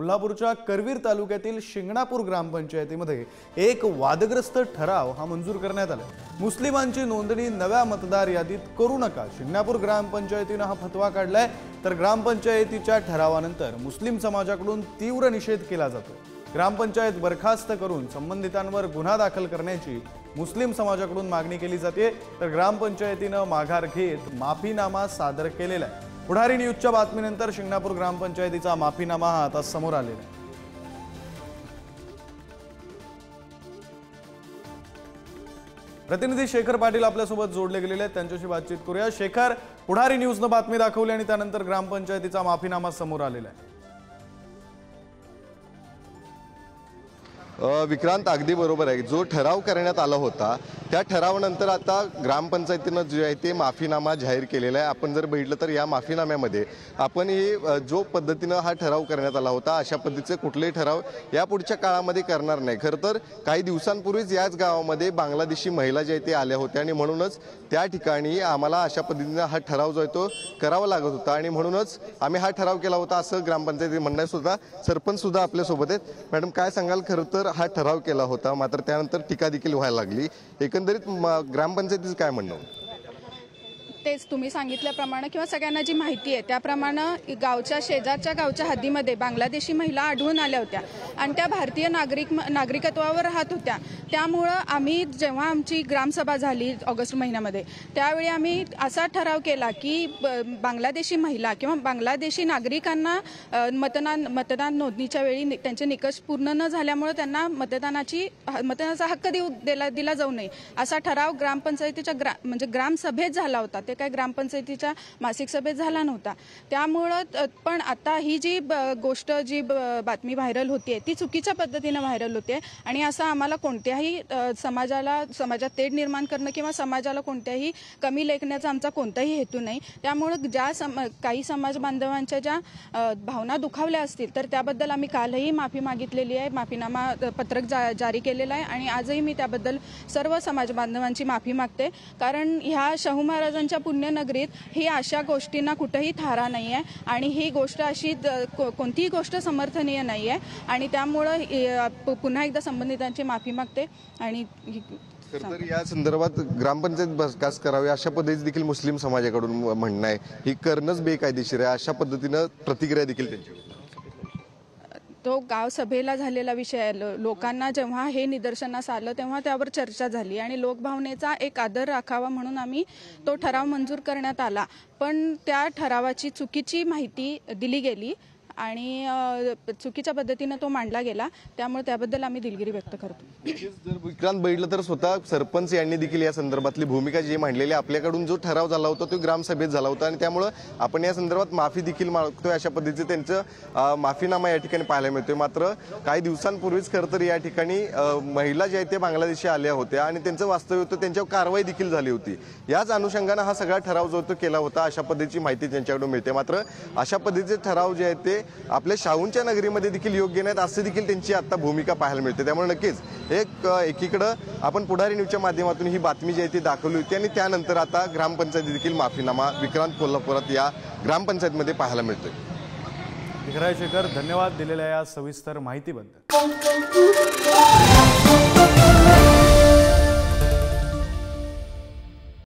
कोल्हापूरच्या करवीर तालुक्यातील शिंगणापूर ग्रामपंचायतीमध्ये एक वादग्रस्त ठराव हा मंजूर करण्यात आला। मुस्लिमांची नोंदणी नव्या मतदार यादीत करू नका, शिंगणापूर ग्रामपंचायतीने हा फतवा काढलाय। तर ग्रामपंचायतीच्या ठरावानंतर मुस्लिम समाजाकडून तीव्र निषेध केला जातो। ग्रामपंचायत बरखास्त करून संबंधितांवर गुन्हा दाखल करण्याची मुस्लिम समाजाकडून मागणी केली जाते। तर ग्रामपंचायतीने माघार घेत माफीनामा सादर केलेला आहे। पुढारी न्यूजच्या बातमीनंतर शिंगणापूर ग्रामपंचायतीचा माफीनामा हा आता समोर आलेला आहे। प्रतिनिधी शेखर पाटील आपल्या सोबत जोडले गेलेले आहेत, त्यांच्याशी बातचीत करूया। शेखर, पुढारी न्यूजने बातमी दाखवली आणि त्यानंतर ग्रामपंचायतीचा माफीनामा समोर आलेला आहे। विक्रांत, अगदी बरोबर आहे। जो ठराव करण्यात आला होता त्या ठरावानंतर आता ग्रामपंचायतीने जे आहे ते माफीनामा जाहीर केलेला आहे। आपण जर बघितलं तर या माफीनाम्यामध्ये आपण हे जो पद्धतीने हा ठराव करण्यात आला होता अशा पद्धतीचे कुठलेही ठराव यापुढच्या काळामध्ये करणार नाही। खरं तर काही दिवसांपूर्वीच याच गावामध्ये बांगलादेशी महिला जे ते आल्या होत्या आणि म्हणूनच त्या ठिकाणी आम्हाला अशा पद्धतीने हा ठराव जो आहे तो करावा लागत होता आणि म्हणूनच आम्ही हा ठराव केला होता असं ग्रामपंचायती म्हणणं सुद्धा सरपंच सुद्धा आपल्या सोबत आहेत। मॅडम, काय सांगाल? खरं तर हा ठराव केला होता, मात्र त्यानंतर टीका देखील व्हायला लागली। एकंदरीत ग्रामपंचायतीचं काय म्हणणं? तेच तुम्ही सांगितल्याप्रमाणे किंवा सगळ्यांना जी माहिती आहे त्याप्रमाणे गावच्या शेजारच्या गावच्या हद्दीमध्ये बांगलादेशी महिला आढळून आल्या होत्या आणि त्या भारतीय नागरिकत्वावर राहत होत्या। त्यामुळं आम्ही जेव्हा आमची ग्रामसभा झाली ऑगस्ट महिन्यामध्ये त्यावेळी आम्ही असा ठराव केला की बांगलादेशी महिला किंवा बांगलादेशी नागरिकांना मतदान नोंदणीच्या वेळी त्यांचे निकष पूर्ण न झाल्यामुळे त्यांना मतदानाचा हक्क दिला जाऊ नये असा ठराव ग्रामपंचायतीच्या म्हणजे ग्रामसभेत झाला होता। ते काय ग्रामपंचायतीच्या मासिक सभेत झाला नव्हता। त्यामुळं पण आता ही जी गोष्ट जी बातमी व्हायरल होते ती चुकीच्या पद्धतीने व्हायरल होते आणि असं आम्हाला कोणत्याही समाजात तेढ निर्माण करणं किंवा समाजाला कोणत्याही कमी लेखण्याचा आमचा कोणताही हेतू नाही। त्यामुळं काही समाज बांधवांच्या ज्या भावना दुखावल्या असतील तर त्याबद्दल आम्ही कालही माफी मागितलेली आहे, माफीनामा पत्रक जारी केलेलं आहे आणि आजही मी त्याबद्दल सर्व समाज बांधवांची माफी मागते। कारण ह्या शाहू महाराजांच्या पुण्यनगरीत ही अशा गोष्टींना कुठेही थारा नाही आहे आणि ही गोष्ट अशी कोणतीही गोष्ट समर्थनीय नाही आहे आणि त्यामुळं पुन्हा एकदा संबंधितांची माफी मागते। आणि तर या संदर्भात ग्रामपंचायत बरखास्त करावी अशा पद्धतीने देखील मुस्लिम समाजाकडून म्हणणं आहे। ही करणंच बेकायदेशीर आहे अशा पद्धतीनं प्रतिक्रिया देखील त्यांची। तो गाव सभेला झालेला विषय आहे। लोकांना जेव्हा हे निदर्शनास आलं तेव्हा त्यावर चर्चा झाली आणि लोकभावनेचा एक आदर राखावा म्हणून आम्ही तो ठराव मंजूर करण्यात आला। पण त्या ठरावाची चुकीची माहिती दिली गेली आणि चुकीच्या पद्धतीने तो मांडला गेला, त्यामुळे त्याबद्दल आम्ही दिलगिरी व्यक्त करतो। जर विक्रांत बघितलं तर स्वतः सरपंच यांनी देखील या संदर्भातली भूमिका जी मांडलेली आपल्याकडून जो ठराव झाला होता तो ग्रामसभेत झाला होता आणि त्यामुळे आपण या संदर्भात माफी देखील मागतोय अशा पद्धतीचे त्यांचं माफीनामा या ठिकाणी पाहायला मिळतोय। मात्र काही दिवसांपूर्वीच खरं तर या ठिकाणी महिला ज्या आहेत ते बांगलादेशी आल्या होत्या आणि त्यांचं वास्तव्य होतं, त्यांच्यावर कारवाई देखील झाली होती। याच अनुषंगाने हा सगळा ठराव जो तो केला होता अशा पद्धतीची माहिती त्यांच्याकडून मिळते। मात्र अशा पद्धतीचे ठराव जे आहेत ते आपल्या शाहूंच्या नगरीमध्ये देखील योग्य नाहीत असे देखील त्यांची आता भूमिका पाहायला मिळते। त्यामुळे नक्कीच एकीकडे आपण पुढारी न्यूजच्या माध्यमातून ही बातमी जी आहे ती दाखवली होती आणि त्यानंतर आता ग्रामपंचायती देखील माफीनामा विक्रांत कोल्हापुरात या ग्रामपंचायतीमध्ये पाहायला मिळतोय। शेखर, धन्यवाद दिलेल्या या सविस्तर माहितीबद्दल।